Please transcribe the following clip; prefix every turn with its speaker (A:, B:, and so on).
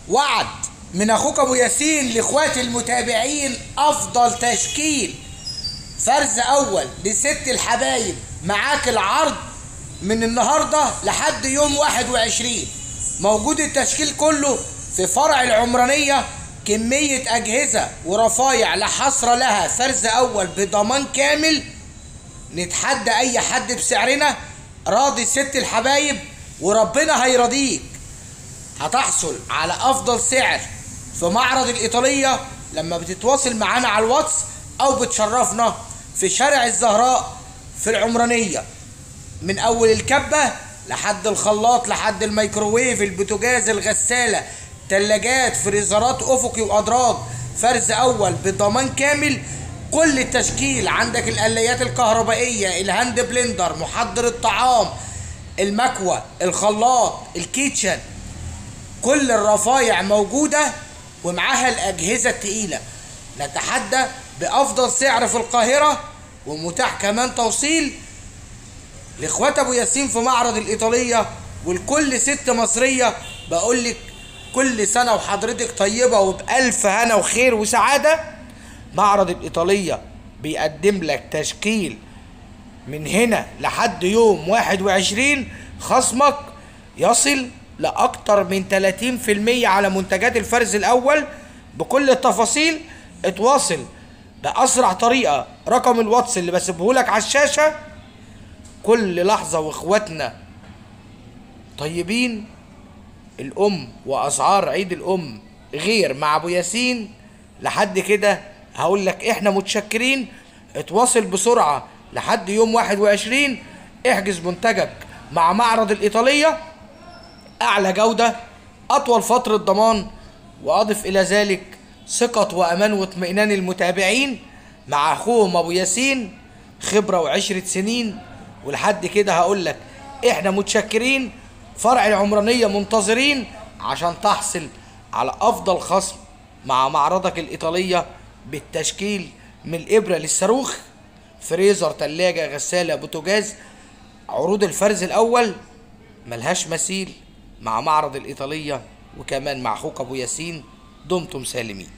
A: وعد من اخوك ابو ياسين لاخواتي المتابعين، افضل تشكيل فرز اول لست الحبايب. معاك العرض من النهارده لحد يوم 21. موجود التشكيل كله في فرع العمرانيه. كميه اجهزه ورفايع لا حصر لها. فرز اول بضمان كامل. نتحدى اي حد بسعرنا. راضي ست الحبايب وربنا هيرضيك. هتحصل على افضل سعر في معرض الايطاليه لما بتتواصل معانا على الواتس او بتشرفنا في شارع الزهراء في العمرانيه. من اول الكبه لحد الخلاط لحد الميكروويف، البوتاجاز، الغساله، تلاجات، فريزرات افقي وادراج. فرز اول بضمان كامل. كل التشكيل عندك، القلايات الكهربائيه، الهاند بلندر، محضر الطعام، المكوى، الخلاط، الكيتشن، كل الرفايع موجوده ومعاها الاجهزه التقيله. نتحدى بافضل سعر في القاهره، ومتاح كمان توصيل لاخوات ابو ياسين في معرض الايطاليه. ولكل ست مصريه بقول لك كل سنه وحضرتك طيبه وبالف هنا وخير وسعاده. معرض الايطاليه بيقدم لك تشكيل من هنا لحد يوم 21. خصمك يصل لاكتر من 30% على منتجات الفرز الاول. بكل التفاصيل اتواصل باسرع طريقه. رقم الواتس اللي بسيبهولك على الشاشه. كل لحظه واخواتنا طيبين. الام واسعار عيد الام غير مع ابو ياسين. لحد كده هقول لك احنا متشكرين. اتواصل بسرعه لحد يوم 21. احجز منتجك مع معرض الايطاليه. اعلى جوده، اطول فتره ضمان، واضف الى ذلك ثقه وامان واطمئنان المتابعين مع اخوهم ابو ياسين. خبره وعشره سنين. ولحد كده هقول لك احنا متشكرين. فرع العمرانيه منتظرين عشان تحصل على افضل خصم مع معرضك الايطاليه بالتشكيل من الابره للصاروخ. فريزر، تلاجه، غساله، بوتاجاز. عروض الفرز الاول ملهاش مثيل مع معرض الايطاليه وكمان مع اخوك ابو ياسين. دمتم سالمين.